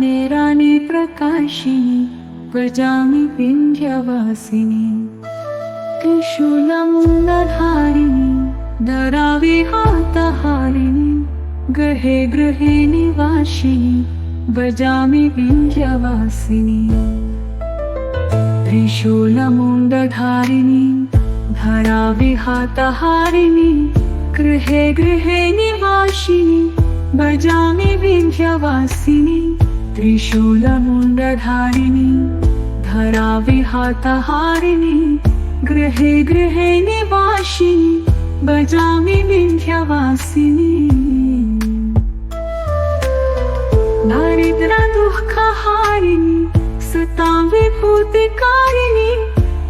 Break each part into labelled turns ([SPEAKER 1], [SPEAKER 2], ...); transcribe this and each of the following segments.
[SPEAKER 1] वनेरानि प्रकाशिनी व्रजामि विन्ध्यवासिनी त्रिशूलमुण्डधारिणी धराविहातहारिणी गृहे गृहे निवासिनी व्रजामि विन्ध्यवासिनी त्रिशूलमुण्डधारिणी धराविहातहारिणी गृहे गृहे निवासिनी व्रजामि विन्ध्यवासिनी त्रिशूलमुण्डधारिणी धराविहातहारिणी गृहे गृहे निवासिनी व्रजामि विन्ध्यवासिनी दारिद्र दुःखहारिणी सतां विभूतिकारिणी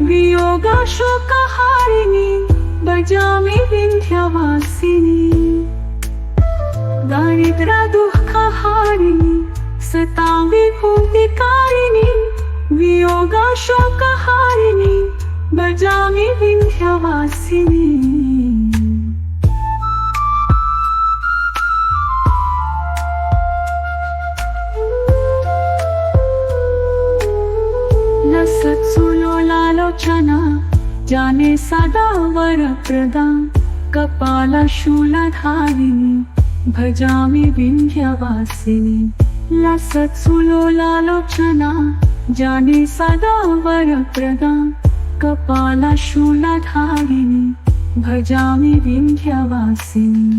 [SPEAKER 1] वियोगशोकहारिणी व्रजामि विन्ध्यवासिनी दारिद्र दुःखहारिणी सतां विभूतिकारिणी वियोगशोकहारिणी व्रजामि विन्ध्यवासिनी लसत्सुलोलालोचना जाने सदा वरप्रदा कपालशूलधारिणी भजामि विन्ध्यवासिनी लसत्सुलोलालोचना जाने सदा वरप्रदा कपालशूलधारिणी भजामि विन्ध्यवासिनी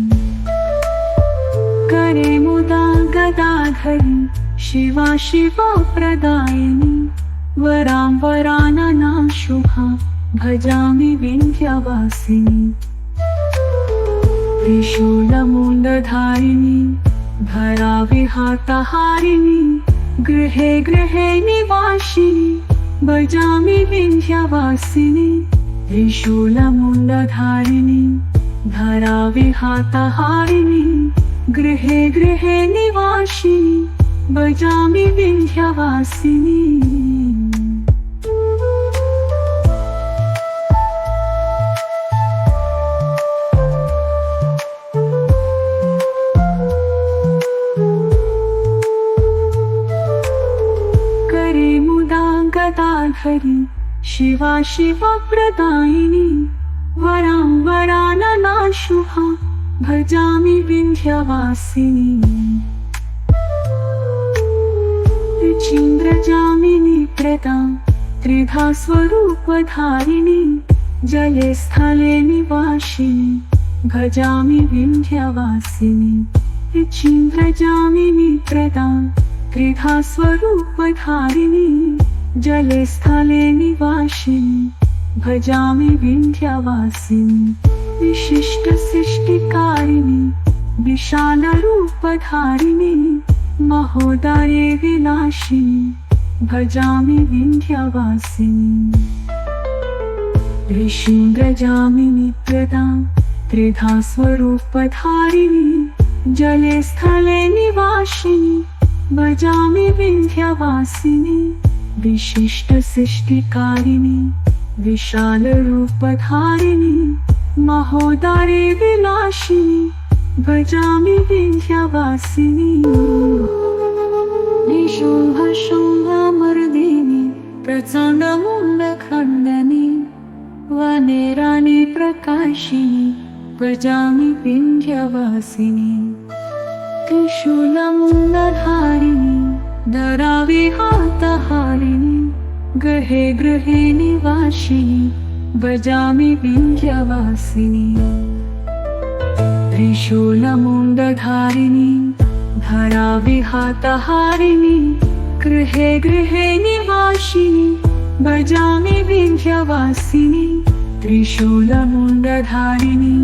[SPEAKER 1] करे मुदा गदाधरी शिवा शिवा प्रदायिनी वरां वरानना शुभा भजामि विन्ध्यवासिनी त्रिशूलमुण्डधारिणी धराविहातहारिणी गृहे गृहे निवासिनी भजामि विन्ध्यवासिनी त्रिशूलमुण्डधारिणी धराविहातहारिणी गृहे गृहे निवासिनी भजामि विन्ध्यवासिनी गदाधरी शिवा शिवा प्रदायिनी वरां वरानना शुभा भजामि विन्ध्यवासिनी रुचिन्द्रजामिनी प्रदा त्रिधा स्वरूपधारिणी जले स्थले निवासिनी भजामि विन्ध्यवासिनी रुचिन्द्रजामिनी प्रदा त्रिधा स्वरूपधारिणी जले स्थले निवासिनी भजामि विन्ध्यवासिनी विशिष्ट सृष्टिकारिणी विशालरूपधारिणी महोदये विनाशिनी भजामि विन्ध्यवासिनी ऋषीन्द्रजामिनी प्रदा त्रिधा स्वरूपधारिणी जले स्थले निवासिनी भजामि विन्ध्यवासिनी विशिष्ट सृष्टिकारिणी विशालरूपधारिणी महोदये विनाशिनी भजामि विन्ध्यवासिनी निशुम्भशुम्भमर्दिनी प्रचण्डमुण्डखण्डनी वनेरानि प्रकाशिनी भजामि विन्ध्यवासिनी त्रिशूलमुण्डधारिणी धराविहातहारिणी गृहे गृहे निवासिनी भजामि विन्ध्यवासिनी त्रिशूलमुण्डधारिणी धराविहातहारिणी गृहे गृहे निवासिनी भजामि विन्ध्यवासिनी त्रिशूलमुण्डधारिणी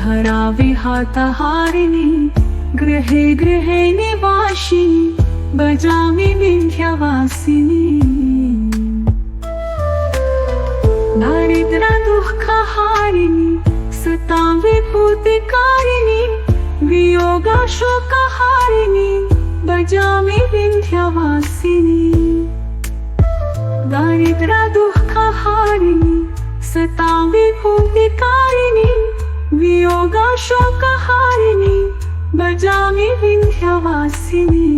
[SPEAKER 1] धराविहातहारिणी गृहे गृहे निवासिनी भजामि विन्ध्यवासिनी दारिद्र दुःखहारिणी सतां विभूतिकारिणी वियोगशोकहारिणी भजामि विन्ध्यवासिनी दारिद्र दुःखहारिणी सतां विभूतिकारिणी वियोगशोकहारिणी भजामि विन्ध्यवासिनी।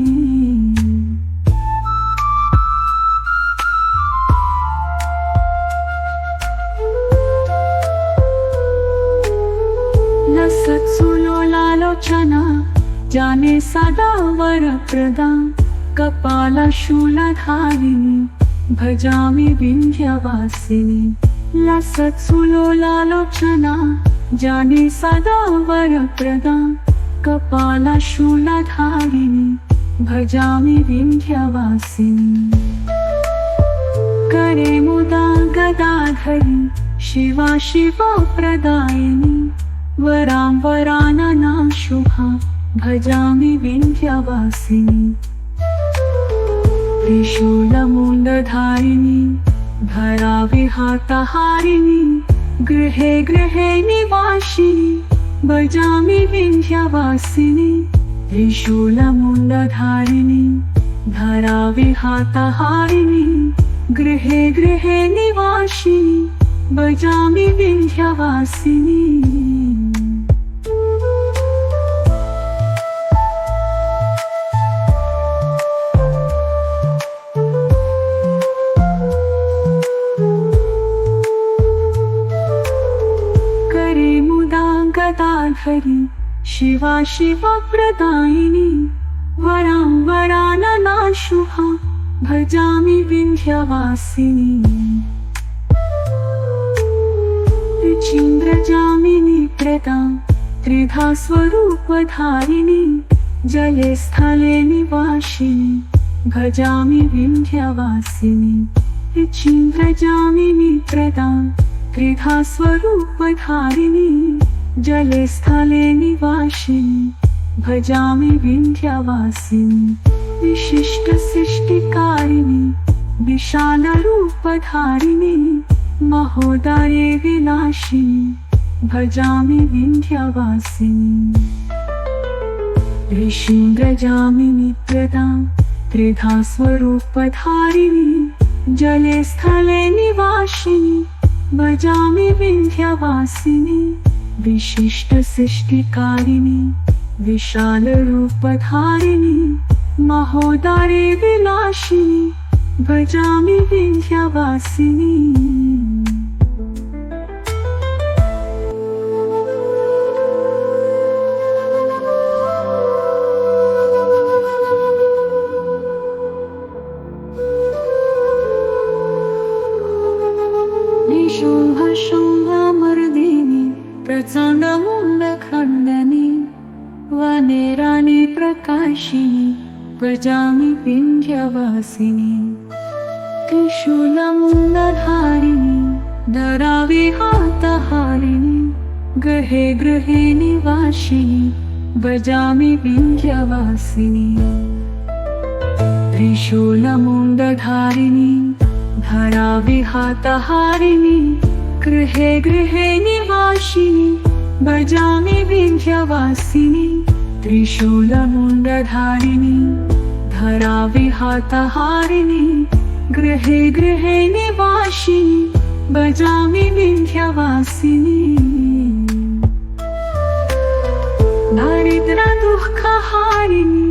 [SPEAKER 1] जाने सदा वरप्रदा कपालशूलधारिणी भजामि विन्ध्यवासिनी लसत्सुलोलालोचना जाने सदा वरप्रदा कपालशूलधारिणी भजामि विन्ध्यवासिनी करे मुदा गदाधरी शिवा शिवा प्रदायिनी वरां वरानना शुभा भजामि विन्ध्यवासिनी त्रिशूलमुण्डधारिणी धराविहातहारिणी गृहे गृहे निवासिनी भजामि विन्ध्यवासिनी त्रिशूलमुण्डधारिणी धराविहातहारिणी गृहे गृहे निवासिनी भजामि विन्ध्यवासिनी गदाधरी शिवा शिवा प्रदायिनी वरां वरानना शुभा भजामि विन्ध्यवासिनी चिन्द्रजामिनी प्रदा त्रिधा स्वरूपधारिणी जले स्थले निवासिनी भजामि विन्ध्यवासिनी चिन्द्रजामिनी प्रदा त्रिधा स्वरूपधारिणी जले स्थले निवासिनी भजामि विन्ध्यवासिनी विशिष्ट सृष्टिकारिणी विशालरूपधारिणी महोदरे विनाशिनी भजामि विन्ध्यवासिनी ऋषीन्द्रजामिनी प्रदा त्रिधा स्वरूपधारिणी जले स्थले निवासिनी भजामि विन्ध्यवासिनी विशिष्ट सृष्टिकारिणी विशालरूपधारिणी महोदरे विनाशिनी भजामि विन्ध्यवासिनी शुंभशुंभमर्दिनी प्रचण्डमुण्डखण्डनी वनेरानि प्रकाशिनी भजामि विन्ध्यवासिनी त्रिशूलमुण्डधारिणी धराविहातहारिणी गृहे गृहे निवासिनी भजामि विन्ध्यवासिनी त्रिशूलमुण्डधारिणी धराविहातहारिणी गृहे गृहे निवासिनी भजामि विन्ध्यवासिनी त्रिशूलमुण्डधारिणी धराविहातहारिणी गृहे गृहे निवासिनी भजामि विन्ध्यवासिनी दारिद्र्यदुःखहारिणी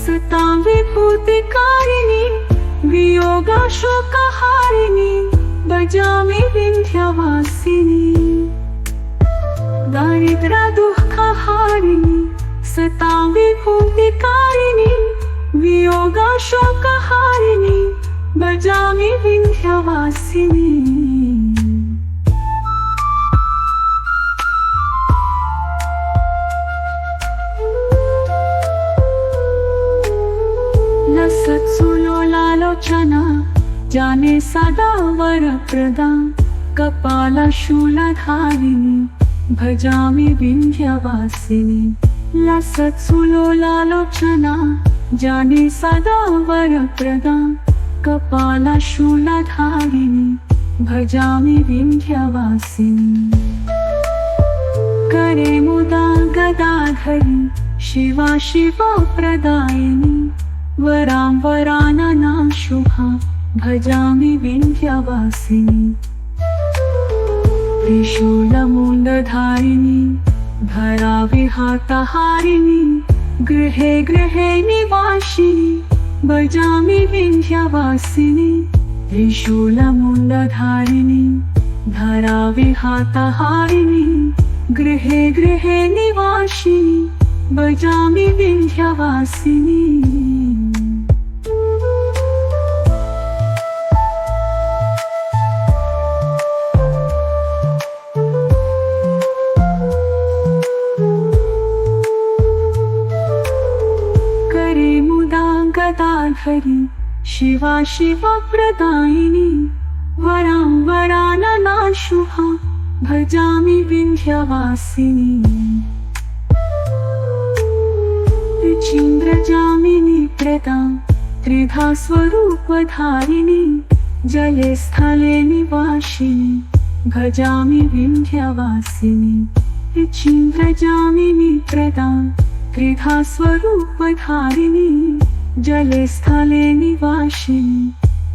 [SPEAKER 1] सतां विभूतिकारिणी वियोगशोकहारिणी भजामि विन्ध्यवासिनी दारिद्र्यदुःखहारिणी सतां विभूतिकारिणी वियोगशोकहारिणी भजामि विन्ध्यवासिनी लसत्सुलोलालोचना जाने सदा वरप्रदा कपालशूलधारिणी भजामि विन्ध्यवासिनी लसत्सुलोलालोचना जाने सदा वरप्रदा कपालशूलधारिणी भजामि विन्ध्यवासिनी करे मुदा गदाधरी शिवा शिवा प्रदायिनी वरां वरानना शुभा भजामि विन्ध्यवासिनी त्रिशूलमुण्डधारिणी धराविहातहारिणी गृहे गृहे निवासिनी भजामि विन्ध्यवासिनी त्रिशूलमुण्डधारिणी धराविहातहारिणी गृहे गृहे निवासिनी भजामि विन्ध्यवासिनी। करे मुदा गदाधरी शिवा शिवप्रदायिनी। वरां वरानना शुभा भजामि विन्ध्यवासिनी। रुचिन्द्रजामिनी प्रदां त्रिधा स्वरूपधारिणी। जले स्थले निवासिनी भजामि विन्ध्यवासिनी। रुचिन्द्रजामिनी प्रदां त्रिधा स्वरूपधारिणी। जले स्थले निवासिनी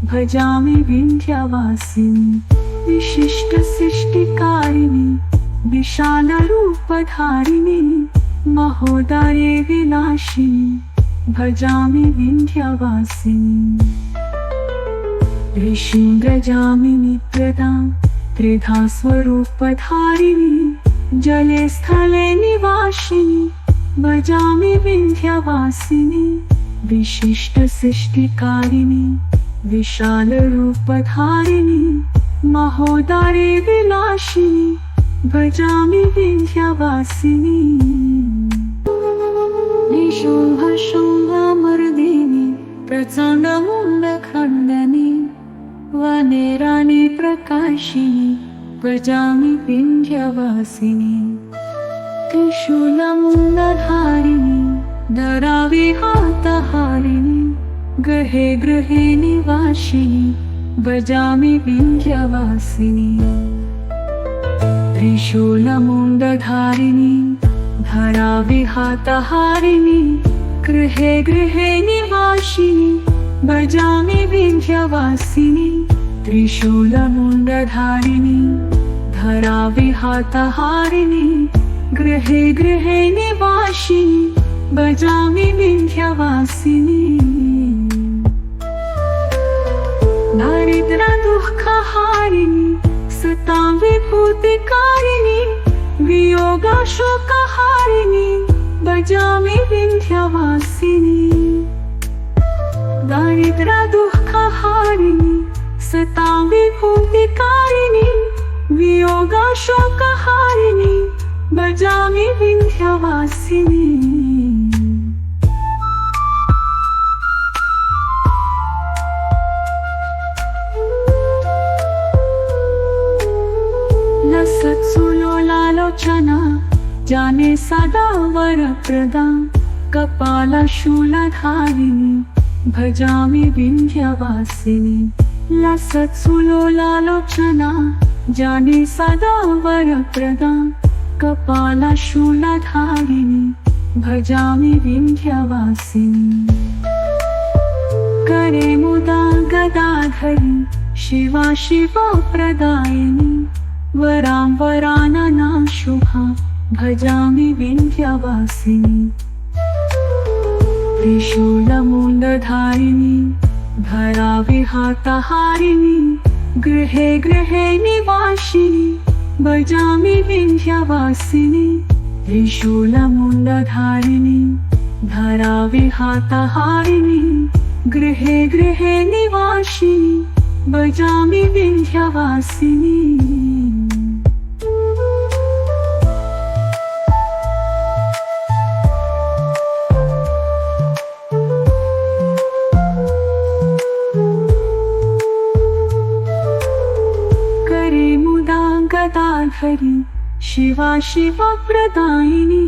[SPEAKER 1] भजामि विन्ध्यवासिनी। विशिष्ट सृष्टिकारिणी विशालरूपधारिणी। महोदरे विनाशिनी भजामि विन्ध्यवासिनी। ऋषीन्द्रजामिनी प्रदां त्रिधा स्वरूपधारिणी। जले स्थले निवासिनी भजामि विन्ध्यवासिनी। विशिष्ट सृष्टिकारिणी विशालरूपधारिणी। महोदरे विनाशिनी भजामि विन्ध्यवासिनी। निशुम्भशुम्भमर्दिनी प्रचण्डमुण्डखण्डनी। वनेरानि प्रकाशिनी भजामि विन्ध्यवासिनी। त्रिशूलमुण्डधारिणी धराविहातहारिणी। गृहे गृहे निवासिनी भजामि विन्ध्यवासिनी। त्रिशूलमुण्डधारिणी धराविहातहारिणी। गृहे गृहे निवासिनी भजामि विन्ध्यवासिनी। त्रिशूलमुण्डधारिणी धराविहातहारिणी। गृहे गृहे निवासिनी भजामि विन्ध्यवासिनी। दारिद्र दुःखहारिणी सतां विभूतिकारिणी। वियोगशोकहारिणी भजामि विन्ध्यवासिनी। दारिद्र दुःखहारिणी सतां विभूतिकारिणी। वियोगशोकहारिणी भजामि विन्ध्यवासिनी। लसत्सुलोलालोचना जाने सदा वरप्रदां। कपालशूलधारिणी भजामि विन्ध्यवासिनी। लसत्सुलोलालोचना जाने सदा वरप्रदां। कपालशूलधारिणी भजामि विन्ध्यवासिनी। करे मुदा गदाधरी शिवा शिवप्रदायिनी। वरां वरानना शुभा भजामि विन्ध्यवासिनी। त्रिशूलमुण्डधारिणी धराविहातहारिणी। गृहे गृहे निवासिनी भजामि विन्ध्यवासिनी। त्रिशूलमुण्डधारिणी धराविहातहारिणी। गृहे गृहे निवासिनी भजामि विन्ध्यवासिनी। गदाधरी शिवा शिवप्रदायिनी।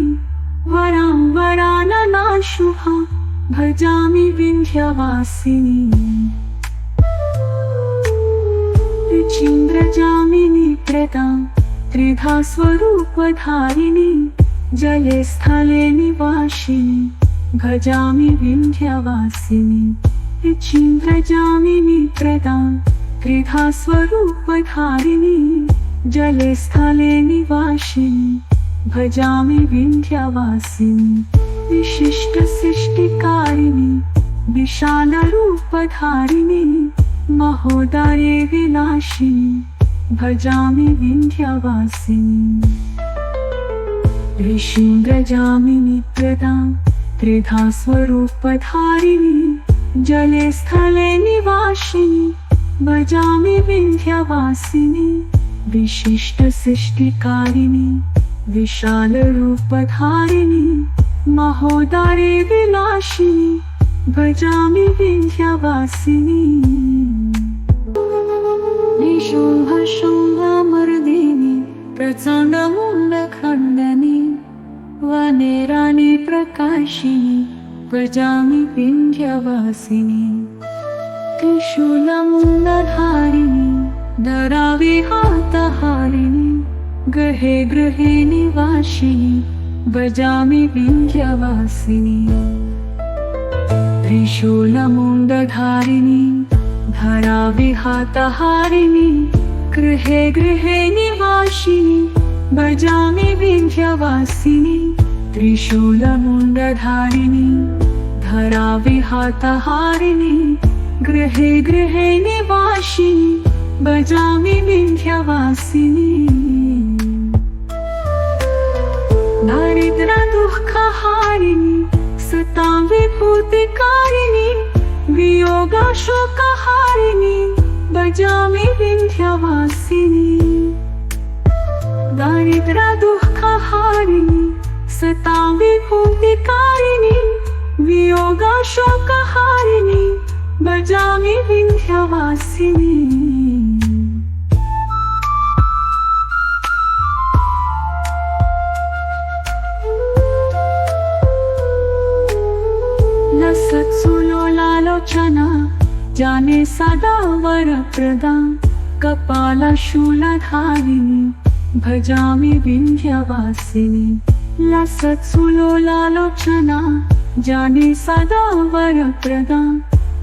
[SPEAKER 1] वरां वरानना शुभा भजामि विन्ध्यवासिनी। रुचिन्द्रजामिनी प्रदां त्रिधा स्वरूपधारिणी। जले स्थले निवासिनी भजामि विन्ध्यवासिनी। रुचिन्द्रजामिनी प्रदां त्रिधा स्वरूपधारिणी। जले स्थले निवासिनी भजामि विन्ध्यवासिनी। विशिष्ट सृष्टिकारिणी विशालरूपधारिणी। महोदरे विनाशिनी भजामि विन्ध्यवासिनी। ऋषीन्द्रजामिनी प्रदां त्रिधा स्वरूपधारिणी जले स्थले निवासिनी भजामि विन्ध्यवासिनी विशिष्टसृष्टिकारिणी विशालरूपधारिणी महोदरे विलासिनी भजामि विन्ध्यवासिनी निशुम्भशुम्भमर्दिनी प्रचण्डमुण्डखण्डनी वनेराणि प्रकाशिनी भजामि विन्ध्यवासिनी त्रिशूलमुण्डधारिणी धराविहातहारिणी गृहे गृहे निवासिनी भजामि विन्ध्यवासिनी त्रिशूलमुण्डधारिणी धराविहातहारिणी गृहे गृहे निवासिनी भजामि विन्ध्यवासिनी त्रिशूलमुण्डधारिणी धराविहातहारिणी गृहे गृहे निवासिनी भजामि विन्ध्यवासिनी दारिद्र्यदुःखहारिणी सतां विभूतिकारिणी वियोगशोकहारिणी भजामि विन्ध्यवासिनी दारिद्र्यदुःखहारिणी सतां विभूतिकारिणी वियोगशोकहारिणी भजामि विन्ध्यवासिनी लसत्सुलोलालोचना जाने सदा वरप्रदा कपालशूलधारिणी भजामि विन्ध्यवासिनी लसत्सुलोलालोचना जाने सदा वरप्रदा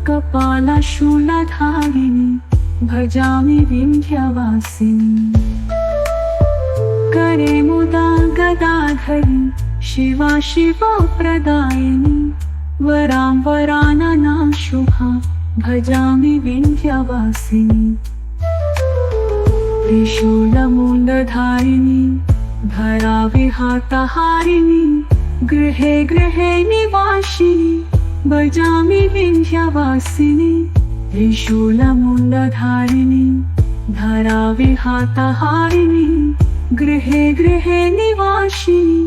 [SPEAKER 1] कपालशूलधारिणी भजामि विन्ध्यवासिनी करे मुदा गदाधरी शिवा शिवा प्रदायिनी वरां वराननां शुभा भजामि विन्ध्यवासिनी त्रिशूलमुण्डधारिणी धराविहातहारिणी गृहे गृहे निवासिनी भजामि विन्ध्यवासिनी त्रिशूलमुण्डधारिणी धराविहातहारिणी गृहे गृहे निवासिनी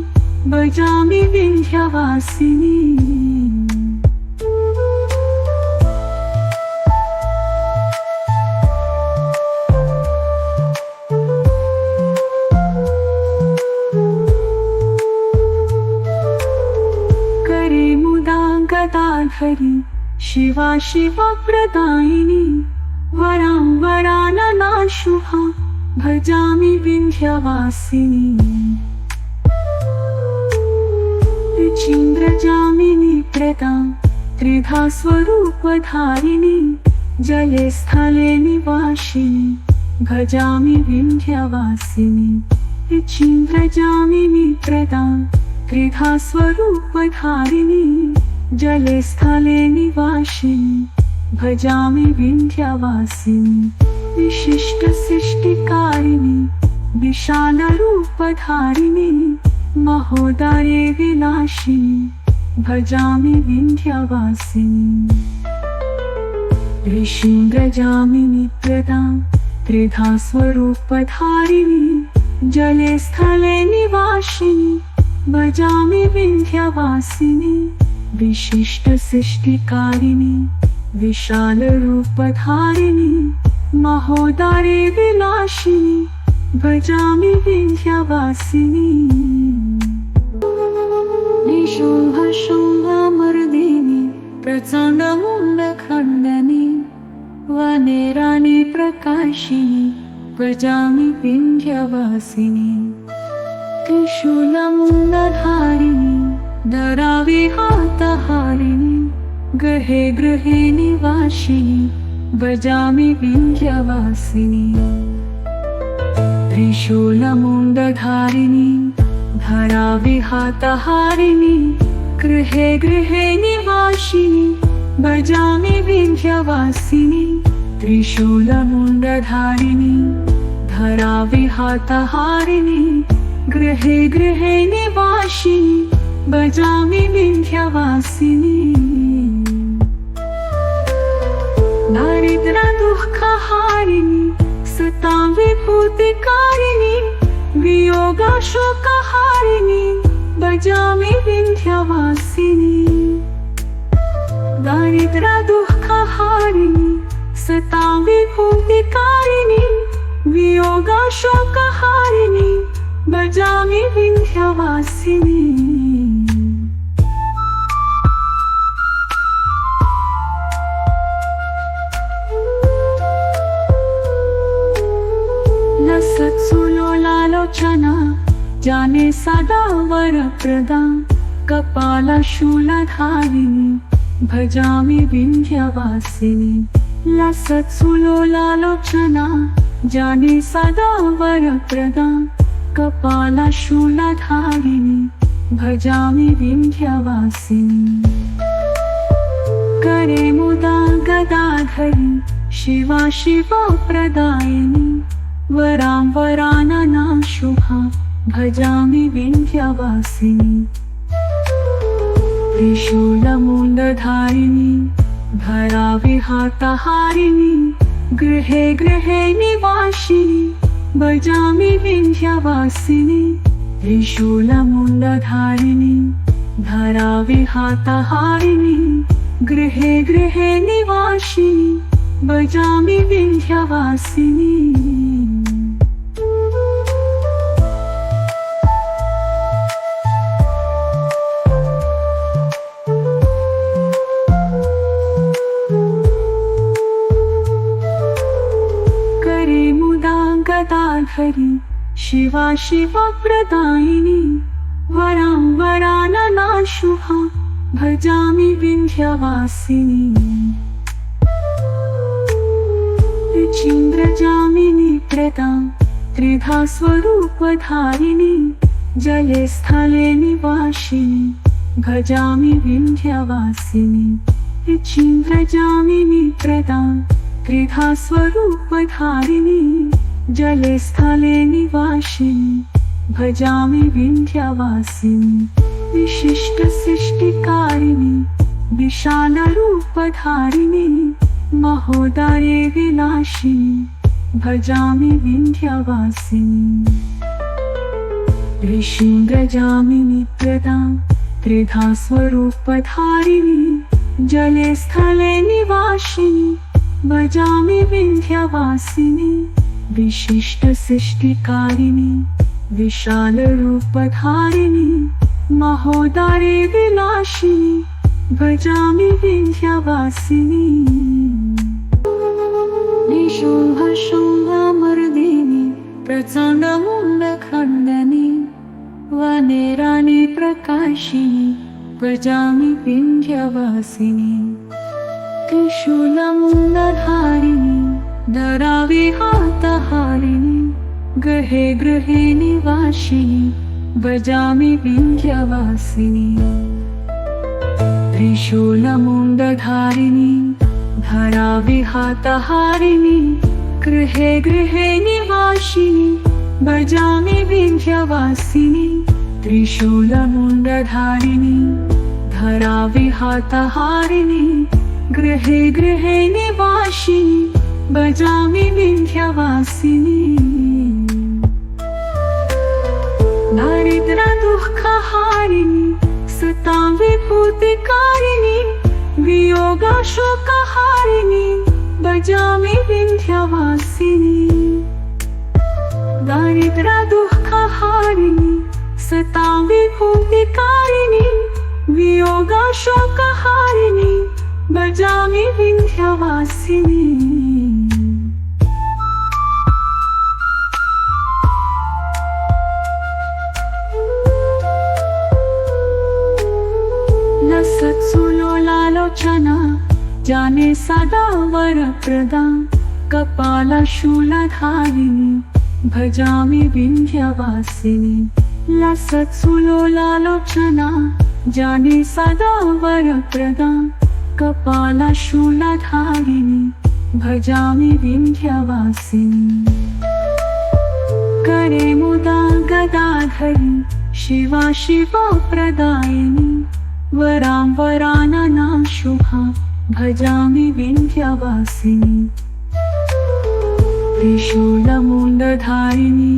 [SPEAKER 1] भजामि विन्ध्यवासिनी गदाधरी शिवा शिवा प्रदायिनी वरां वराननां शुभा भजामि विन्ध्यवासिनी ऋचीन्द्रजामिनी प्रदां त्रिधा स्वरूपधारिणी जले स्थले निवासिनी भजामि विन्ध्यवासिनी ऋचीन्द्रजामिनी प्रदां त्रिधा स्वरूपधारिणी जले स्थले निवासिनी भजामि विन्ध्यवासिनी विशिष्टसृष्टिकारिणी विशालरूपधारिणी महोदरे विलासिनी भजामि विन्ध्यवासिनी ऋषीन्द्रजामिनी प्रदां त्रिधा स्वरूपधारिणी जले स्थले निवासिनी भजामि विन्ध्यवासिनी विशिष्टसृष्टिकारिणी विशालरूपधारिणी महोदरे विलासिनी भजामि विन्ध्यवासिनी निशुम्भशुम्भमर्दिनी प्रचण्डमुण्डखण्डनी वनेराणि प्रकाशिनी भजामि विन्ध्यवासिनी त्रिशूलमुण्डधारिणी धराविहातहारिणी गृहे गृहे निवासिनी भजामि विन्ध्यवासिनी त्रिशूलमुण्डधारिणी धराविहातहारिणी गृहे गृहे निवासिनी भजामि विन्ध्यवासिनी त्रिशूलमुण्डधारिणी धराविहातहारिणी गृहे गृहे निवासिनी भजामि विन्ध्यवासिनी दारिद्र्य दुःखहारिणी सतां विभूतिकारिणी वियोगशोकहारिणी भजामि विन्ध्यवासिनी दारिद्र्य दुःखहारिणी सतां विभूतिकारिणी वियोगशोकहारिणी भजामि विन्ध्यवासिनी लसत्सुलोलालोचना जाने सदा वरप्रदा कपालशूलधारिणी भजामि विन्ध्यवासिनी लसत्सुलोलालोचना जाने सदा वरप्रदा कपालशूलधारिणी भजामि विन्ध्यवासिनी करे मुदा गदाधरी शिवा शिवा प्रदायिनी वरां वरानना शुभा भजामि विन्ध्यवासिनी त्रिशूलमुण्डधारिणी धराविहातहारिणी गृहे गृहे निवासिनी भजामि विन्ध्यवासिनी त्रिशूलमुण्डधारिणी धराविहातहारिणी गृहे गृहे निवासिनी भजामि विन्ध्यवासिनी गदाधरी शिवा शिवा प्रदायिनी वरां वरानना शुभा भजामि विन्ध्यवासिनी चिन्द्रजामिनी प्रदा त्रिधा स्वरूपधारिणी जले स्थले निवासिनी भजामि विन्ध्यवासिनी चिन्द्रजामिनी प्रदा त्रिधा स्वरूपधारिणी जले स्थले निवासिनी भजामि विन्ध्यवासिनी विशिष्ट सृष्टिकारिणी विशालरूपधारिणी महोदरे विलासिनी भजामि विन्ध्यवासिनी ऋषीन्द्रजामिनी प्रदा त्रिधा स्वरूपधारिणी जले स्थले निवासिनी भजामि विन्ध्यवासिनी विशिष्ट सृष्टिकारिणी विशालरूपधारिणी महोदरे विलासिनी भजामि विन्ध्यवासिनी निशुम्भशुम्भमर्दिनी प्रचण्डमुण्डखण्डनी वनेरानि प्रकाशिनी भजामि विन्ध्यवासिनी त्रिशूलमुण्डधारिणी धराविहातहारिणी गृहे गृहे निवासिनी भजामि विन्ध्यवासिनी त्रिशूलमुण्डधारिणी धराविहातहारिणी गृहे गृहे निवासिनी भजामि विन्ध्यवासिनी त्रिशूलमुण्डधारिणी धराविहातहारिणी गृहे गृहे निवासिनी भजामि विन्ध्यवासिनी दारिद्र्य दुःखहारिणी सतां विभूतिकारिणी वियोगशोकहारिणी भजामि विन्ध्यवासिनी दारिद्र्य दुःखहारिणी सतां विभूतिकारिणी वियोगशोकहारिणी भजामि विन्ध्यवासिनी लसत्सुलोलालोचना जाने सदा वरप्रदा कपालशूलधारिणी भजामि विन्ध्यवासिनी लसत्सुलोलालोचना जाने सदा वरप्रदा कपालशूलधारिणी भजामि विन्ध्यवासिनी करे मुदा गदाधरी शिवा शिवा प्रदायिनी वरां वरानना शुभा भजामि विन्ध्यवासिनी त्रिशूलमुण्डधारिणी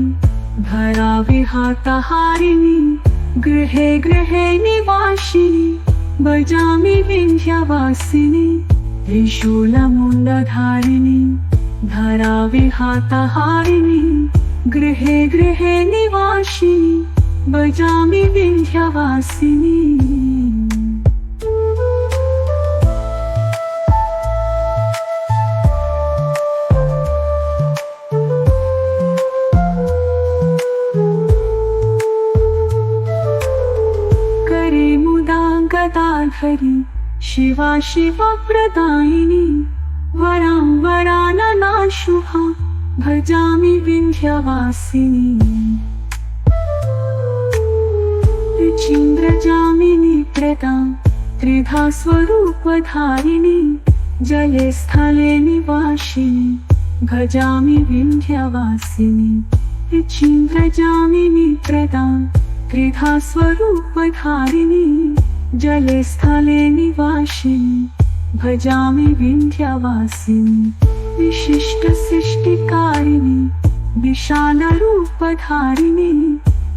[SPEAKER 1] धराविहातहारिणी गृहे गृहे निवासिनी भजामि विन्ध्यवासिनी त्रिशूलमुण्डधारिणी धराविहातहारिणी गृहे गृहे निवासिनी भजामि विन्ध्यवासिनी करे मुदा गदाधरी शिवा शिवा प्रदायिनी वरां वरानना शुभा भजामि विन्ध्यवासिनी ऋचीन्द्रजामिनी प्रदां त्रिधा स्वरूपधारिणी जले स्थले निवासिनी भजामि विन्ध्यवासिनी ऋचीन्द्रजामिनी प्रदां त्रिधा स्वरूपधारिणी जले स्थले निवासिनी भजामि विन्ध्यवासिनी विशिष्ट सृष्टिकारिणी विशालरूपधारिणी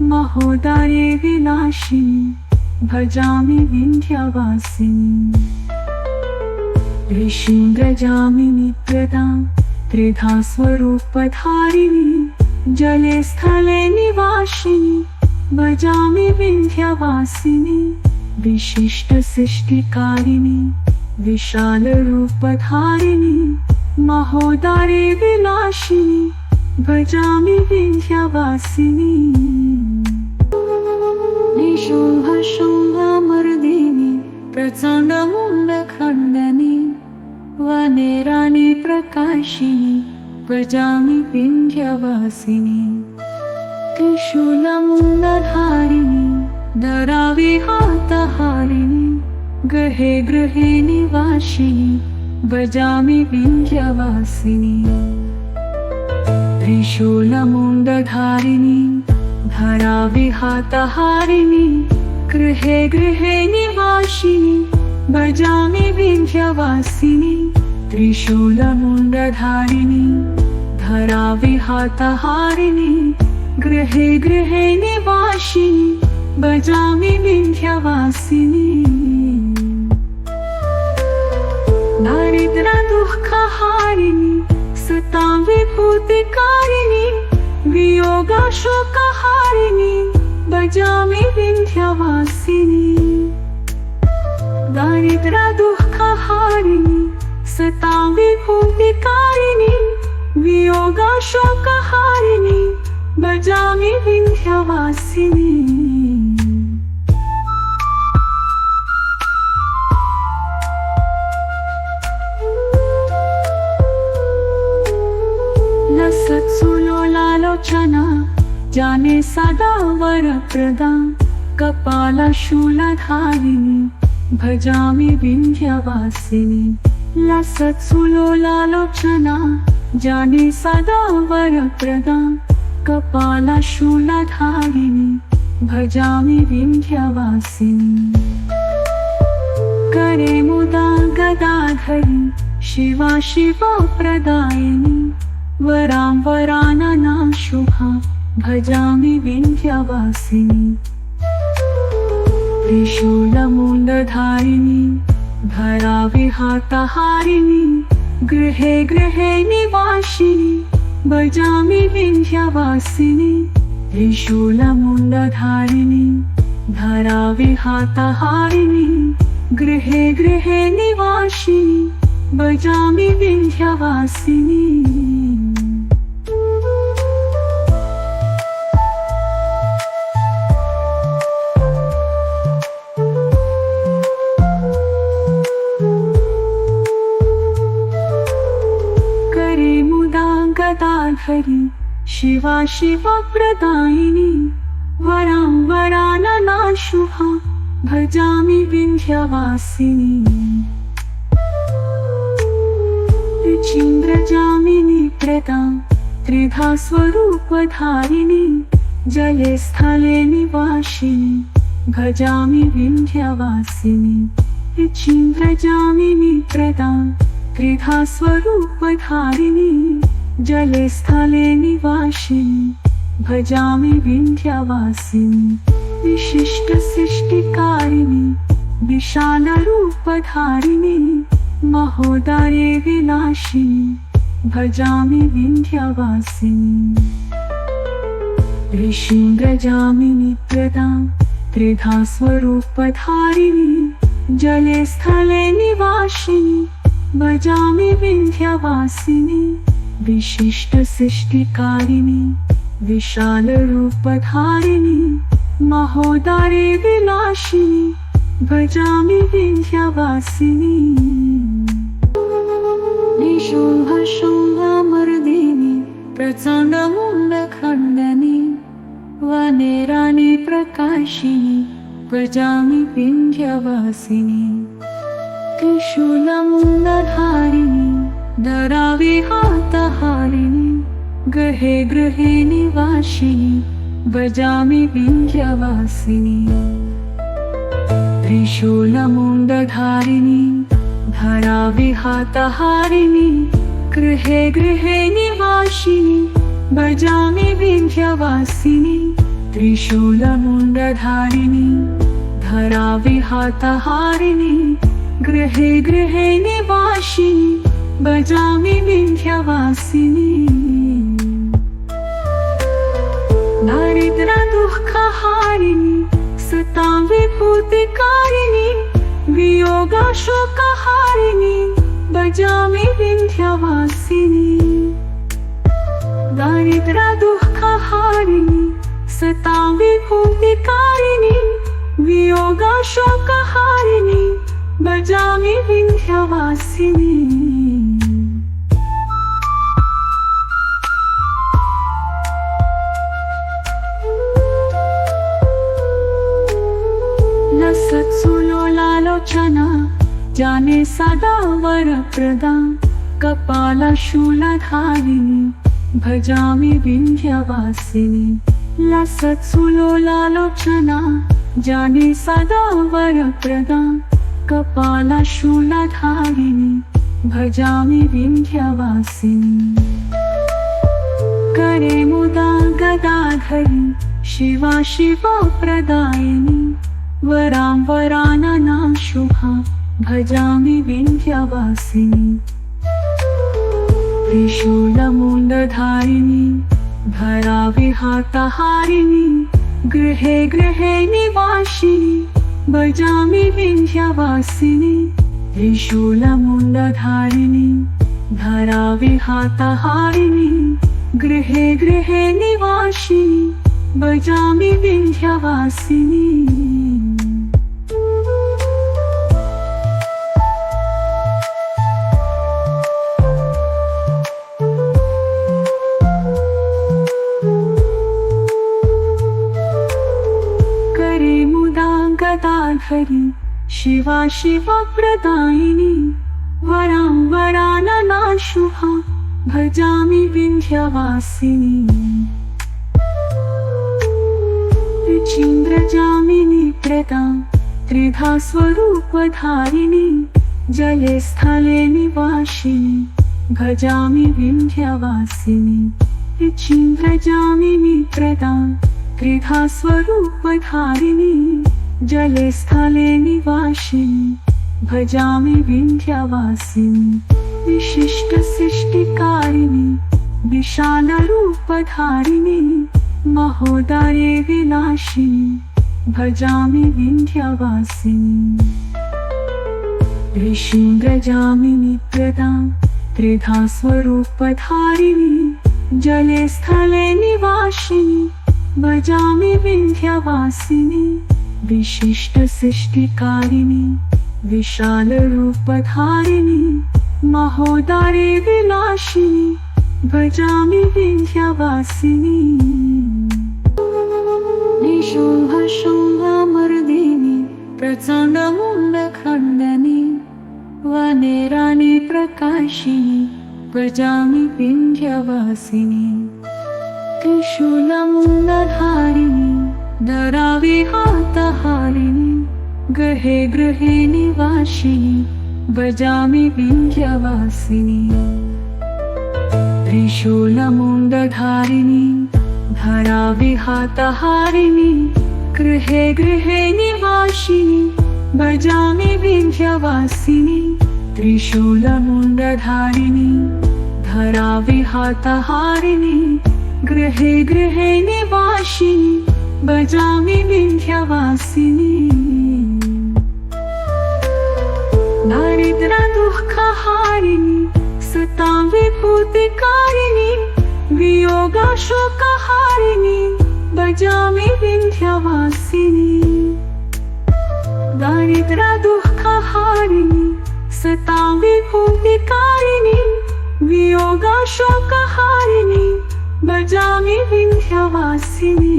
[SPEAKER 1] महोदरे विनाशिनी भजामि विन्ध्यवासिनी ऋषीन्द्रजामिनी प्रदां त्रिधा स्वरूपधारिणी जले स्थले निवासिनी भजामि विन्ध्यवासिनी विशिष्ट सृष्टिकारिणी विशालरूपधारिणी महोदरे विनाशिनी भजामि विन्ध्यवासिनी निशुम्भशुम्भमर्दिनी प्रचण्डमुण्डखण्डनी वनेरानि प्रकाशिनी भजामि विन्ध्यवासिनी त्रिशूलमुण्डधारिणी धराविहातहारिणी गृहे गृहे निवासिनी भजामि विन्ध्यवासिनी त्रिशूलमुण्डधारिणी धराविहातहारिणी गृहे गृहे निवासिनी भजामि विन्ध्यवासिनी त्रिशूलमुण्डधारिणी धराविहातहारिणी गृहे गृहे निवासिनी भजामि विन्ध्यवासिनी दारिद्र दुःखहारिणी सतां विभूतिकारिणी वियोगशोकहारिणी भजामि विन्ध्यवासिनी दारिद्र दुःखहारिणी सतां विभूतिकारिणी वियोगशोकहारिणी भजामि विन्ध्यवासिनी लसत्सुलोलालोचना जाने सदा वरप्रदां कपालशूलधारिणी भजामि विन्ध्यवासिनी लसत्सुलोलालोचना जाने सदा वरप्रदां कपालशूलधारिणी भजामि विन्ध्यवासिनी करे मुदा गदाधरी शिवा शिवा प्रदायिनी वरां वरानना शुभा भजामि विन्ध्यवासिनी त्रिशूलमुण्डधारिणी धराविहातहारिणी गृहे गृहे निवासिनी भजामि विन्ध्यवासिनी त्रिशूलमुण्डधारिणी धराविहातहारिणी गृहे गृहे निवासिनी भजामि विन्ध्यवासिनी गदाधरी शिवा शिवा प्रदायिनी वरां वरानना शुभा भजामि विन्ध्यवासिनी ऋचीन्द्रजामिनी प्रदां त्रिधा स्वरूपधारिणी जले स्थले निवासिनी भजामि विन्ध्यवासिनी रुचिं व्रजामिनि प्रदां त्रिधा स्वरूपधारिणी जले स्थले निवासिनी भजामि विन्ध्यवासिनी विशिष्टसृष्टिकारिणी विशालरूपधारिणी महोदरे विनाशिनी भजामि विन्ध्यवासिनी ऋषिं व्रजामिनि प्रदां त्रिधा स्वरूपधारिणी जले स्थले निवासिनी भजामि विन्ध्यवासिनी विशिष्टसृष्टिकारिणी विशालरूपधारिणी महोदरे विनाशिनी भजामि विन्ध्यवासिनी निशुम्भशुम्भमर्दिनी प्रचण्डमुण्डखण्डनी वनेरानि प्रकाशिनी भजामि विन्ध्यवासिनी त्रिशूलमुण्डधारिणी धराविहातहारिणी गृहे गृहे निवासिनी भजामि विन्ध्यवासिनी त्रिशूलमुण्डधारिणी धराविहातहारिणी गृहे गृहे निवासिनी भजामि विन्ध्यवासिनी त्रिशूलमुण्डधारिणी धराविहातहारिणी गृहे गृहे निवासिनी भजामि विन्ध्यवासिनी दारिद्र्यदुःखहारिणी सतां विभूतिकारिणी वियोगशोकहारिणी भजामि विन्ध्यवासिनी दारिद्र्यदुःखहारिणी सतां विभूतिकारिणी वियोगशोकहारिणी भजामि विन्ध्यवासिनी लसत्सुलोलालोचना जाने सदा वरप्रदा कपालशूलधारिणी भजामि विन्ध्यवासिनी लसत्सुलोलालोचना जाने सदा वरप्रदा कपालशूलधारिणी भजामि विन्ध्यवासिनी करे मुदा गदाधरी शिवा शिवा प्रदायिनी वरां वरानना शुभा भजामि विन्ध्यवासिनी त्रिशूलमुण्डधारिणी धराविहातहारिणी गृहे गृहे निवासिनी भजामि विन्ध्यवासिनी त्रिशूलमुण्डधारिणी धराविहातहारिणी गृहे गृहे निवासिनी भजामि विन्ध्यवासिनी गदाधरी शिवा शिवा प्रदायिनी वरां वरानना शुभा भजामि विन्ध्यवासिनी रुचिं व्रजामिनि प्रदां त्रिधा स्वरूपधारिणी जले स्थले निवासिनी भजामि विन्ध्यवासिनी रुचिं व्रजामिनि प्रदां त्रिधा स्वरूपधारिणी जले स्थले निवासिनी भजामि विन्ध्यवासिनी विशिष्टसृष्टिकारिणी विशालरूपधारिणी महोदरे विनाशिनी भजामि विन्ध्यवासिनी ऋषिं व्रजामिनि प्रदां त्रिधा स्वरूपधारिणी जले स्थले निवासिनी भजामि विन्ध्यवासिनी विशिष्टसृष्टिकारिणी विशालरूपधारिणी महोदरे विनाशिनी भजामि विन्ध्यवासिनी निशुम्भशुम्भमर्दिनी प्रचण्डमुण्डखण्डनी वनेरानि प्रकाशिनी भजामि विन्ध्यवासिनी त्रिशूलमुण्डधारिणी धराविहातहारिणी गृहे गृहे निवासिनी भजामि विन्ध्यवासिनी त्रिशूलमुण्डधारिणी धराविहातहारिणी गृहे गृहे निवासिनी भजामि विन्ध्यवासिनी त्रिशूलमुण्डधारिणी धराविहातहारिणी गृहे गृहे निवासिनी भजामि विन्ध्यवासिनी दारिद्र्य दुःखहारिणी सतां विभूतिकारिणी वियोगशोकहारिणी भजामि विन्ध्यवासिनी दारिद्र्य दुःखहारिणी सतां विभूतिकारिणी वियोगशोकहारिणी भजामि विन्ध्यवासिनी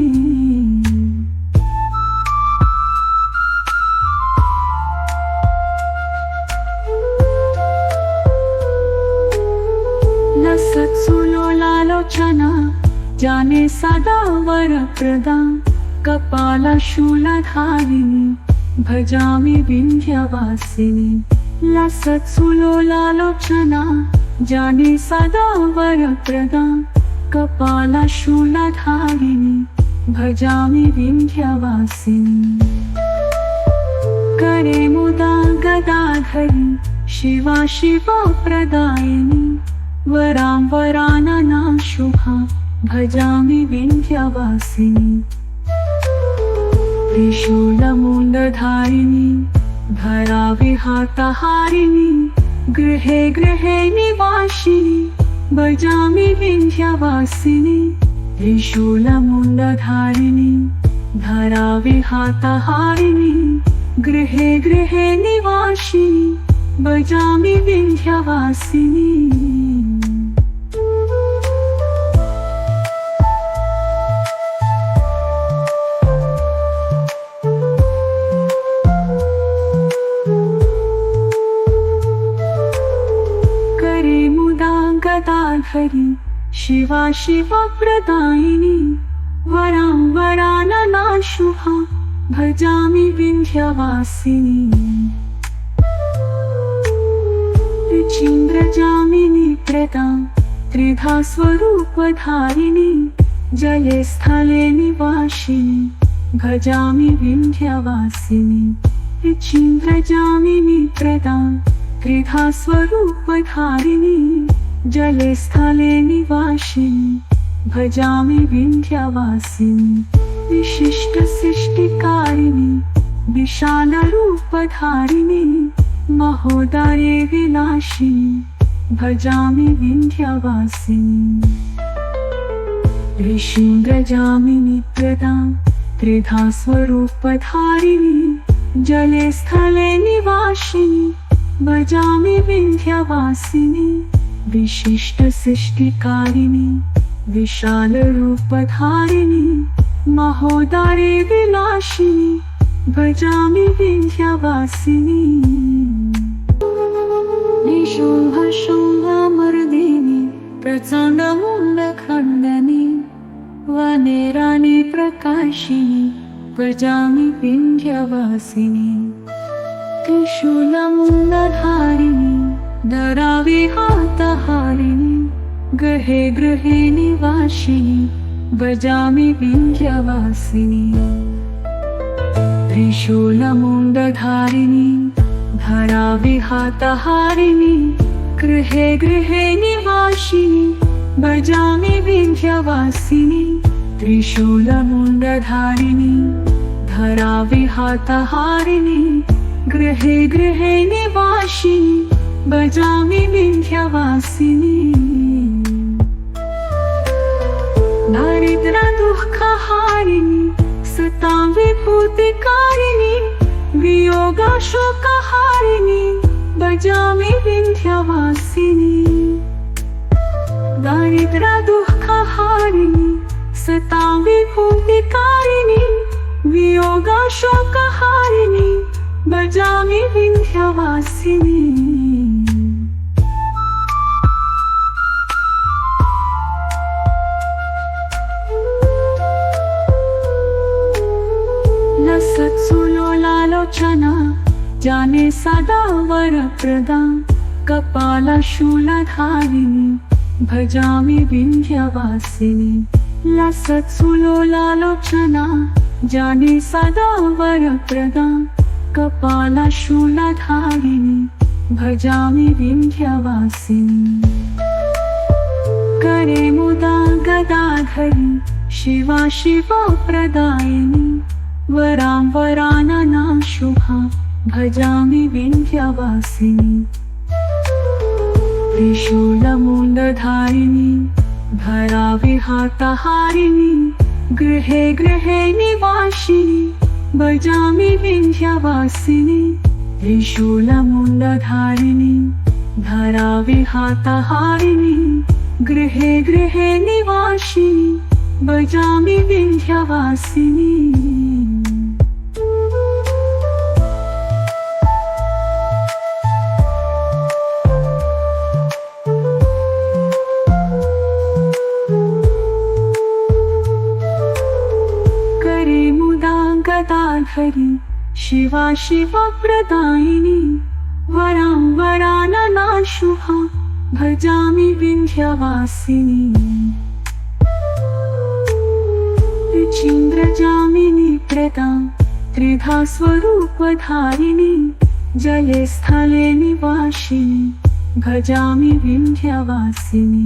[SPEAKER 1] लसत्सुलोलालोचना जाने सदा वरप्रदा कपालशूलधारिणी भजामि विन्ध्यवासिनी लसत्सुलोलालोचना जाने सदा वरप्रदा कपालशूलधारिणी भजामि विन्ध्यवासिनी करे मुदा गदाधरी शिवा शिवा प्रदायिनी वरां वरानना शुभा भजामि विन्ध्यवासिनी त्रिशूलमुण्डधारिणी धराविहातहारिणी गृहे गृहे निवासिनी भजामि विन्ध्यवासिनी त्रिशूलमुण्डधारिणी धराविहातहारिणी गृहे गृहे निवासिनी भजामि विन्ध्यवासिनी गदाधरी शिवा शिवा प्रदायिनी वरां वरानना शुभा भजामि विन्ध्यवासिनी ऋचीन्द्रजामिनी प्रदा त्रिधा स्वरूपधारिणी जले स्थले निवासिनी भजामि विन्ध्यवासिनी ऋचीन्द्रजामिनी प्रदा त्रिधा स्वरूपधारिणी जले स्थले निवासिनी भजामि विन्ध्यवासिनी विशिष्ट सृष्टिकारिणी विशालरूपधारिणी महोदरे विनाशिनी भजामि विन्ध्यवासिनी ऋषीन्द्रजामिनी प्रदा त्रिधा स्वरूपधारिणी जले स्थले निवासिनी भजामि विन्ध्यवासिनी विशिष्ट सृष्टिकारिणी विशालरूपधारिणी महोदरे विनाशिनी भजामि विन्ध्यवासिनी निशुम्भशुम्भमर्दिनी प्रचण्डमुण्डखण्डनी वनेराणि प्रकाशिनी भजामि विन्ध्यवासिनी त्रिशूलमुण्डधारिणी धराविहातहारिणी गृहे गृहे निवासिनी भजामि विन्ध्यवासिनी त्रिशूलमुण्डधारिणी धराविहातहारिणी गृहे गृहे निवासिनी भजामि विन्ध्यवासिनी त्रिशूलमुण्डधारिणी धराविहातहारिणी गृहे गृहे निवासिनी भजामि विन्ध्यवासिनी दारिद्र्य दुःखहारिणी सतां विभूतिकारिणी वियोगशोकहारिणी भजामि विन्ध्यवासिनी दारिद्र्य दुःखहारिणी सतां विभूतिकारिणी वियोगशोकहारिणी भजामि विन्ध्यवासिनी लोचना जाने सदा वरप्रदा कपालशूलधारिणी भजामि विन्ध्यवासिनी लसत्सुलोलालोचना जाने सदा वरप्रदा कपालशूलधारिणी भजामि विन्ध्यवासिनी करे मुदा गदाधरी शिवा शिवा प्रदायिनी वरां वरानना शुभा भजामि विन्ध्यवासिनी त्रिशूलमुण्डधारिणी धराविहातहारिणी गृहे गृहे निवासिनी भजामि विन्ध्यवासिनी त्रिशूलमुण्डधारिणी धराविहातहारिणी गृहे गृहे निवासिनी भजामि विन्ध्यवासिनी करे मुदा गदाधरी शिवा शिवा प्रदायिनी वरां वरानना शुभा भजामि विन्ध्यवासिनी चिन्द्रजामिनी प्रदा त्रिधा स्वरूपधारिणी जले स्थले निवासिनी भजामि विन्ध्यवासिनी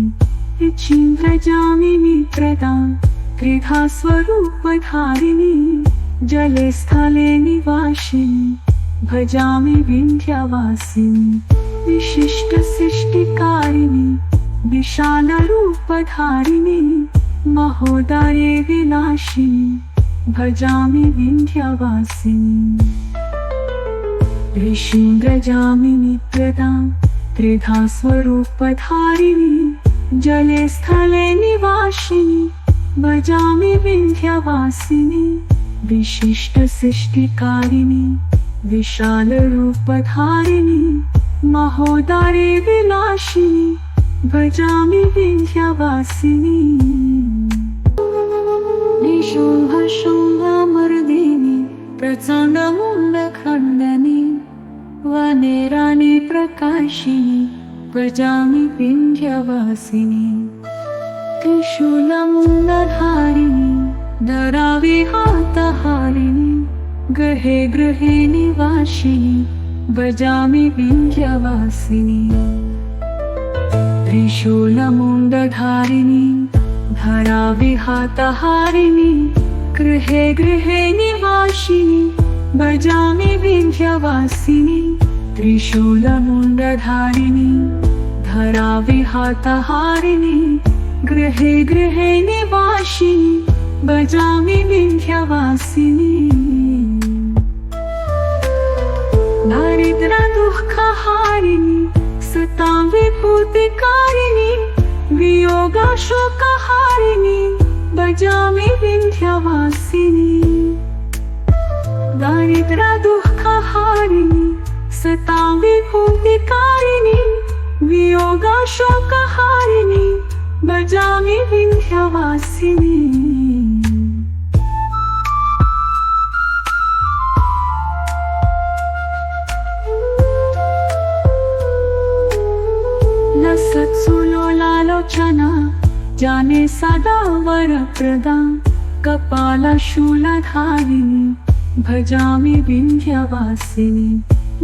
[SPEAKER 1] चिन्द्रजामिनी प्रदा त्रिधा स्वरूपधारिणी जले स्थले निवासिनी भजामि विन्ध्यवासिनी विशिष्ट सृष्टिकारिणी विशालरूपधारिणी महोदरे विनाशिनी भजामि विन्ध्यवासिनी ऋषीन्द्रजामिनी प्रदा त्रिधा स्वरूपधारिणी जले स्थले निवासिनी भजामि विन्ध्यवासिनी विशिष्ट सृष्टिकारिणी विशालरूपधारिणी महोदरे विनाशिनी भजामि विन्ध्यवासिनी निशुम्भशुम्भमर्दिनी प्रचण्डमुण्डखण्डनी वनेरानि प्रकाशिनी भजामि विन्ध्यवासिनी त्रिशूलमुण्डधारिणी धराविहातहारिणी गृहे गृहे निवासिनी भजामि विन्ध्यवासिनी त्रिशूलमुण्डधारिणी धराविहातहारिणी गृहे गृहे निवासिनी भजामि विन्ध्यवासिनी त्रिशूलमुण्डधारिणी धराविहातहारिणी गृहे गृहे निवासिनी भजामि विन्ध्यवासिनी दारिद्र्य दुःखहारिणी सतां विभूतिकारिणी वियोगशोकहारिणी भजामि विन्ध्यवासिनी दारिद्र्य दुःखहारिणी सतां विभूतिकारिणी वियोगशोकहारिणी भजामि विन्ध्यवासिनी लसत्सुलोलालोचना जाने सदा वरप्रदा कपालशूलधारिणी भजामि विन्ध्यवासिनी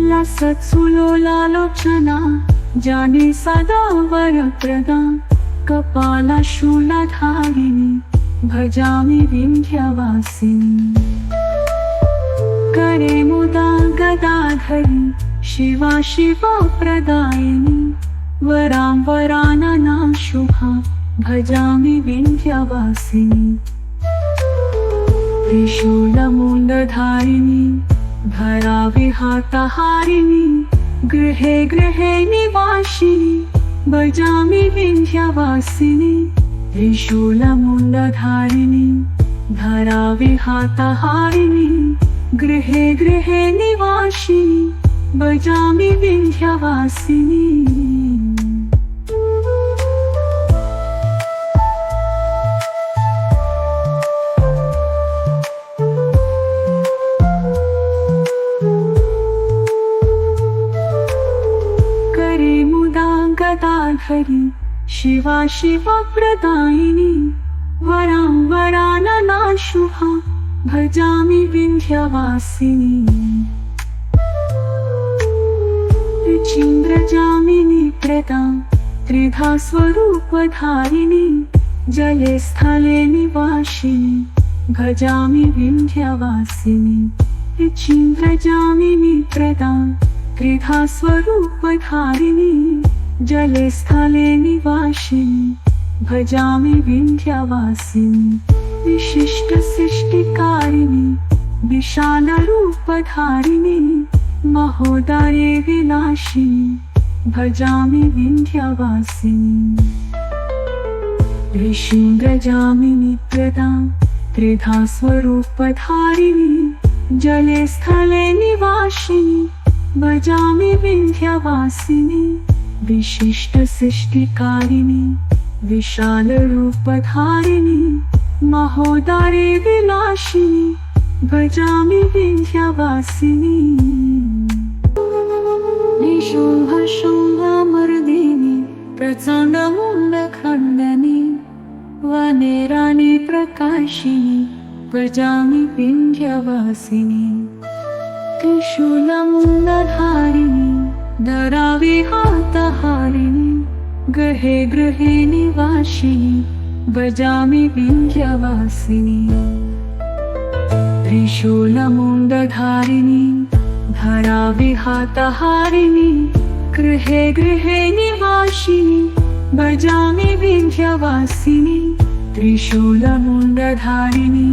[SPEAKER 1] लसत्सुलोलालोचना जाने सदा वरप्रदा कपालशूलधारिणी भजामि विन्ध्यवासिनी करे मुदा गदाधरी शिवा शिवा प्रदायिनी वरां वरानना शुभा भजामि विन्ध्यवासिनी त्रिशूलमुण्डधारिणी धराविहातहारिणी गृहे गृहे निवासिनी भजामि विन्ध्यवासिनी त्रिशूलमुण्डधारिणी धराविहातहारिणी गृहे गृहे निवासिनी भजामि विन्ध्यवासिनी गदाधरी शिवा शिवप्रदायिनी वरां वरानना शुभा भजामि विन्ध्यवासिनी ऋचीन्द्रजामिनी प्रदां त्रिधा स्वरूपधारिणी जले स्थले निवासिनी भजामि विन्ध्यवासिनी ऋचीन्द्रजामिनी प्रदां त्रिधा स्वरूपधारिणी जले स्थले निवासिनी भजामि विन्ध्यवासिनी विशिष्ट सृष्टिकारिणी विशालरूपधारिणी महोदरे विनाशिनी भजामि विन्ध्यवासिनी ऋषीन्द्रजामिनी प्रदां त्रिधा स्वरूपधारिणी जले स्थले निवासिनी भजामि विन्ध्यवासिनी विशिष्ट सृष्टिकारिणी विशालरूपधारिणी महोदरे विनाशिनी भजामि विन्ध्यवासिनी निशुम्भशुम्भमर्दिनी प्रचण्डमुण्डखण्डनी वनेरानि प्रकाशिनी भजामि विन्ध्यवासिनी त्रिशूलमुण्डधारिणी धराविहातहारिणी गृहे गृहे निवासिनी भजामि विन्ध्यवासिनी त्रिशूलमुण्डधारिणी धराविहातहारिणी गृहे गृहे निवासिनी भजामि विन्ध्यवासिनी त्रिशूलमुण्डधारिणी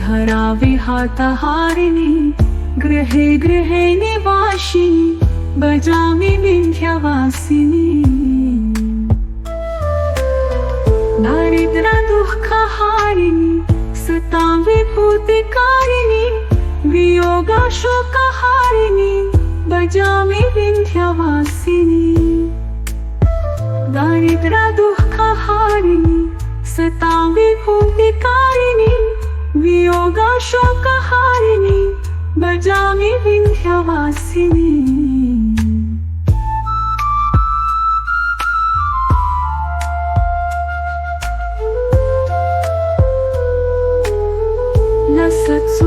[SPEAKER 1] धराविहातहारिणी गृहे गृहे निवासिनी भजामि विन्ध्यवासिनी दारिद्र्यदुःखहारिणी सतां विभूतिकारिणी वियोगशोकहारिणी भजामि विन्ध्यवासिनी दारिद्र्यदुःखहारिणी सतां विभूतिकारिणी वियोगशोकहारिणी भजामि विन्ध्यवासिनी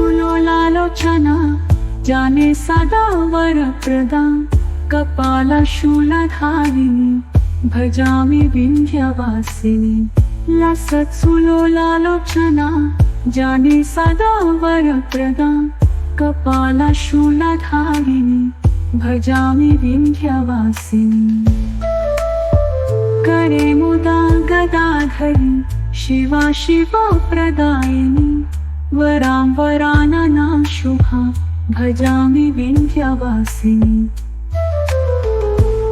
[SPEAKER 1] लसत्सुलोलालोचना जाने सदा वरप्रदा कपालशूलधारिणी भजामि विन्ध्यवासिनी लसत्सुलोलालोचना जाने सदा वरप्रदा कपालशूलधारिणी भजामि विन्ध्यवासिनी करे मुदा गदाधरी शिवा शिवप्रदायिनी वरां वरानना शुभा भजामि विन्ध्यवासिनी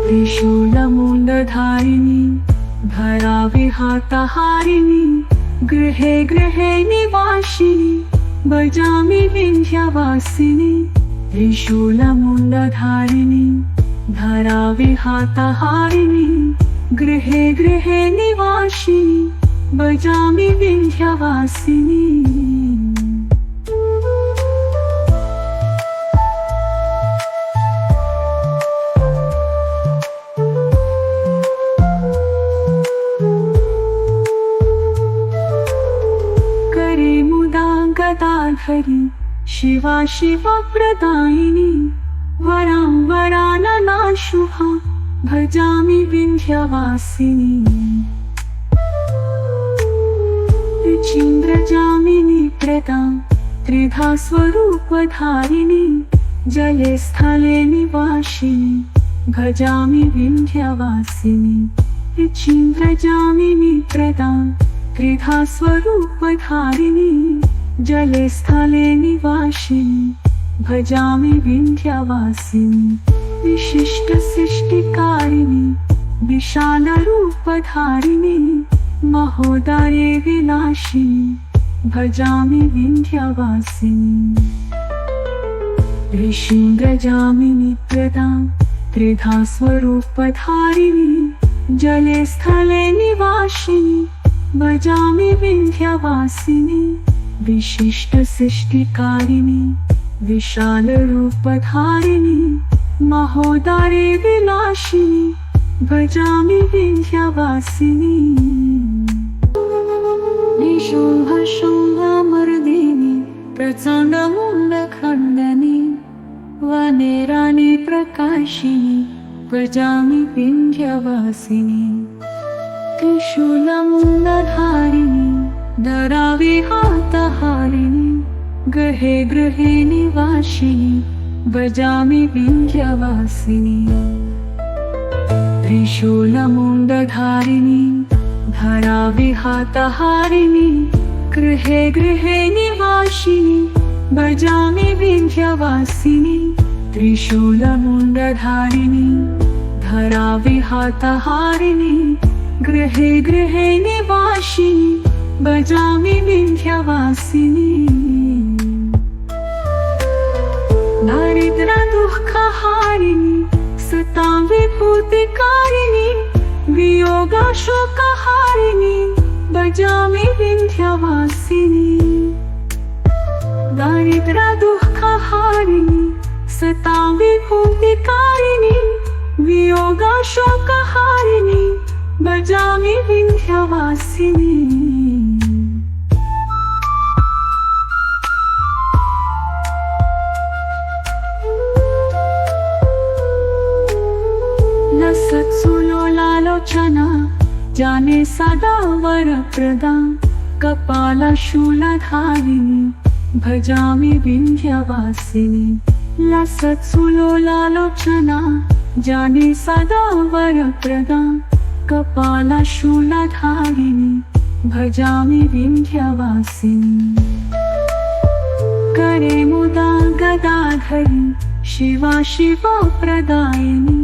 [SPEAKER 1] त्रिशूलमुण्डधारिणी धराविहातहारिणी गृहे गृहे निवासिनी भजामि विन्ध्यवासिनी त्रिशूलमुण्डधारिणी धराविहातहारिणी गृहे गृहे निवासिनी भजामि विन्ध्यवासिनी गदाधरी शिवा शिवप्रदायिनी वरां वरानना शुभा भजामि विन्ध्यवासिनी ऋचीन्द्रजामिनी प्रदां त्रिधा स्वरूपधारिणी जले स्थले निवासिनी भजामि विन्ध्यवासिनी ऋचीन्द्रजामिनी प्रदां त्रिधा स्वरूपधारिणी जले स्थले निवासिनी भजामि विन्ध्यवासिनी विशिष्ट सृष्टिकारिणी विशालरूपधारिणी महोदरे विनाशिनी भजामि विन्ध्यवासिनी ऋषीन्द्रजामिनी प्रदां त्रिधा स्वरूपधारिणी जले स्थले निवासिनी भजामि विन्ध्यवासिनी विशिष्ट सृष्टिकारिणी विशालरूपधारिणी महोदरे विनाशिनी भजामि विन्ध्यवासिनी निशुम्भशुम्भमर्दिनी प्रचण्डमुण्डखण्डनी वनेरानि प्रकाशिनी भजामि विन्ध्यवासिनी त्रिशूलमुण्डधारिणी धराविहातहारिणी गृहे गृहे निवासिनी भजामि विन्ध्यवासिनी त्रिशूलमुण्डधारिणी धराविहातहारिणी गृहे गृहे निवासिनी भजामि विन्ध्यवासिनी त्रिशूलमुण्डधारिणी धराविहातहारिणी गृहे गृहे निवासिनी भजामि विन्ध्यवासिनी दारिद्र्यदुःखहारिणी सतां विभूतिकारिणी वियोगशोकहारिणी भजामि विन्ध्यवासिनी दारिद्र्यदुःखहारिणी सतां विभूतिकारिणी वियोगशोकहारिणी भजामि विन्ध्यवासिनी लसत्सुलोलालोचना जाने सदा वरप्रदा कपालशूलधारिणी भजामि विन्ध्यवासिनी लसत्सुलोलालोचना जाने सदा वरप्रदा कपालशूलधारिणी भजामि विन्ध्यवासिनी करे मुदा गदाधरी शिवा शिवा प्रदायिनी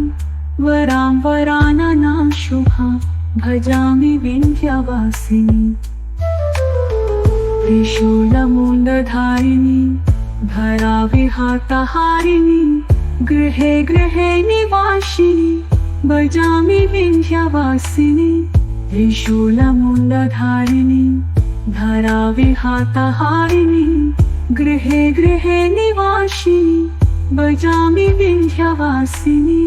[SPEAKER 1] वरां वरानना शुभा भजामि विन्ध्यवासिनी त्रिशूलमुण्डधारिणी धराविहातहारिणी गृहे गृहे निवासिनी भजामि विन्ध्यवासिनी त्रिशूलमुण्डधारिणी धराविहातहारिणी गृहे गृहे निवासिनी भजामि विन्ध्यवासिनी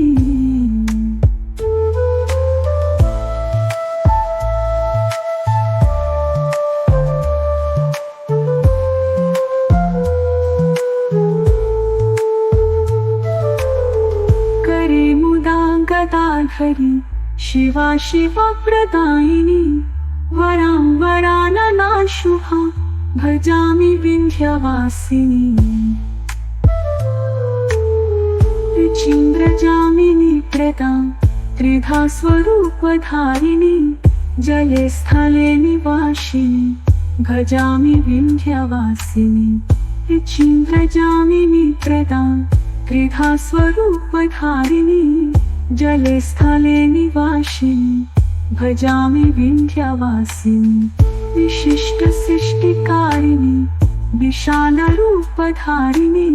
[SPEAKER 1] गदाधरी शिवा शिवा प्रदायिनी वरां वरानना शुभा भजामि विन्ध्यवासिनी रुचिन्द्रजामिनी प्रदां त्रिधा स्वरूपधारिणी जले स्थले निवासिनी भजामि विन्ध्यवासिनी रुचिन्द्रजामिनी प्रदां त्रिधा स्वरूपधारिणी जले स्थले निवासिनी भजामि विन्ध्यवासिनी विशिष्ट सृष्टिकारिणी विशालरूपधारिणी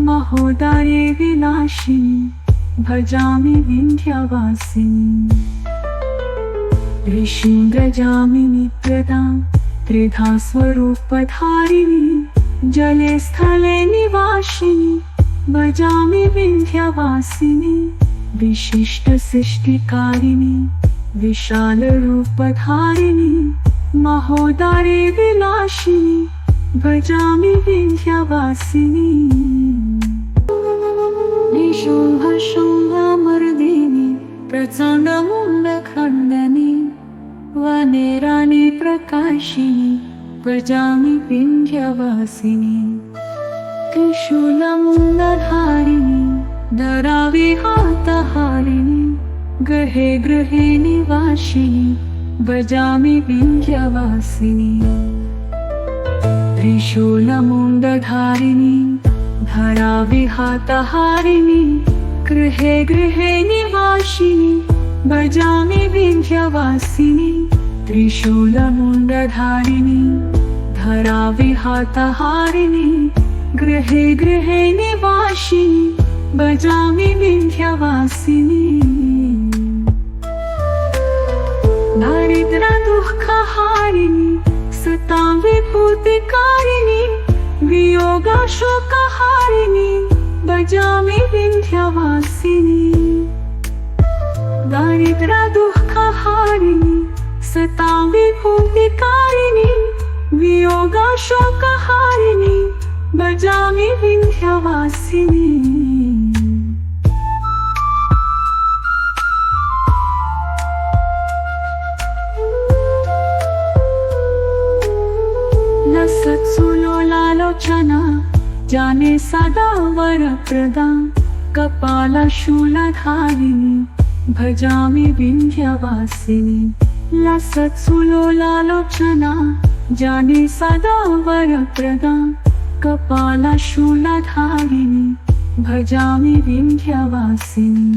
[SPEAKER 1] महोदरे विनाशिनी भजामि विन्ध्यवासिनी ऋषिन्द्रजामिनी प्रदां त्रिधा स्वरूपधारिणी जले स्थले निवासिनी भजामि विन्ध्यवासिनी विशिष्ट सृष्टिकारिणी विशालरूपधारिणी महोदरे विनाशिनी भजामि विन्ध्यवासिनी निशुम्भशुम्भमर्दिनी प्रचण्डमुण्डखण्डनी वनेरानि प्रकाशिनी भजामि विन्ध्यवासिनी त्रिशूलमुण्डधारिणी धराविहातहारिणी गृहे गृहे निवासिनी भजामि विन्ध्यवासिनी त्रिशूलमुण्डधारिणी धराविहातहारिणी गृहे गृहे निवासिनी भजामि विन्ध्यवासिनी त्रिशूलमुण्डधारिणी धराविहातहारिणी गृहे गृहे निवासिनी भजामि विन्ध्यवासिनी दारिद्र्यदुःखहारिणी सतां विभूतिकारिणी वियोगशोकहारिणी भजामि विन्ध्यवासिनी दारिद्र्य शोकहारिणी भजामि विन्ध्यवासिनी। लसत्सुलोलालोचना जाने सदा वरप्रदा कपालशूलधारिणी भजामि विन्ध्यवासिनी। लसत्सुलोलालोचना जाने सदा वरप्रदा कपालशूलधारिणी भजामि विन्ध्यवासिनी।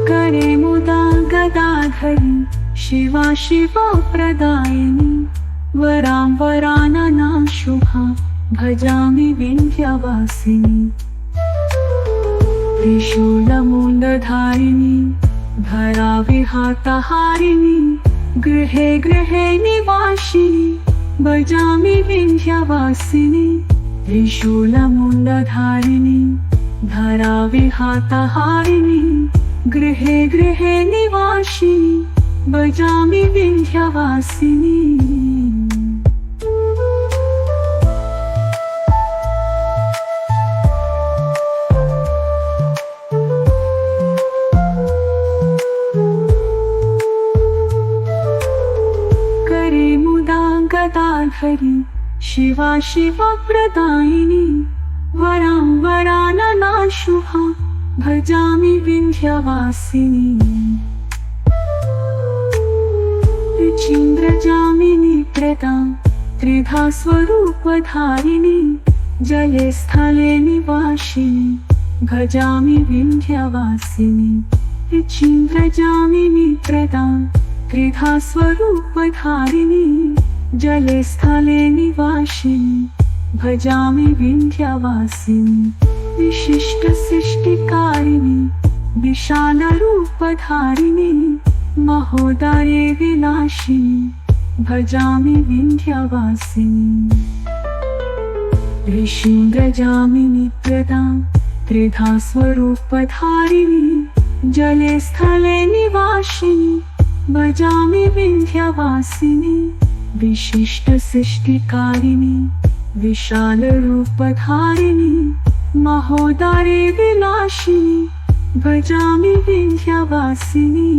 [SPEAKER 1] करे मुदा गदाधरी शिवा शिवा प्रदायिनी वरां वरानना शुभा भजामि विन्ध्यवासिनी। त्रिशूलमुण्डधारिणी धराविहातहारिणी गृहे गृहे निवासिनी भजामि विन्ध्यवासिनी। त्रिशूलमुण्डधारिणी धराविहातहारिणी गृहे गृहे निवासिनी भजामि विन्ध्यवासिनी। करे मुदा गदाधरी शिवा शिवा प्रदायिनी वरां वरानना शुभा भजामि विन्ध्यवासिनी। ऋचीन्द्रजामिनी प्रदा त्रिधा स्वरूपधारिणी जले स्थले निवासिनी भजामि विन्ध्यवासिनी। ऋचीन्द्रजामिनी प्रदा त्रिधा स्वरूपधारिणी जले स्थले निवासिनी भजामि विन्ध्यवासिनी। विशिष्ट सृष्टिकारिणी विशालरूपधारिणी महोदरे विनाशिनी भजामि विन्ध्यवासिनी। ऋषीन्द्रजामिनी प्रदा त्रिधा स्वरूपधारिणी जले स्थले निवासिनी भजामि विन्ध्यवासिनी। विशिष्ट सृष्टिकारिणी विशालरूपधारिणी महोदरे विनाशिनी भजामि विन्ध्यवासिनी।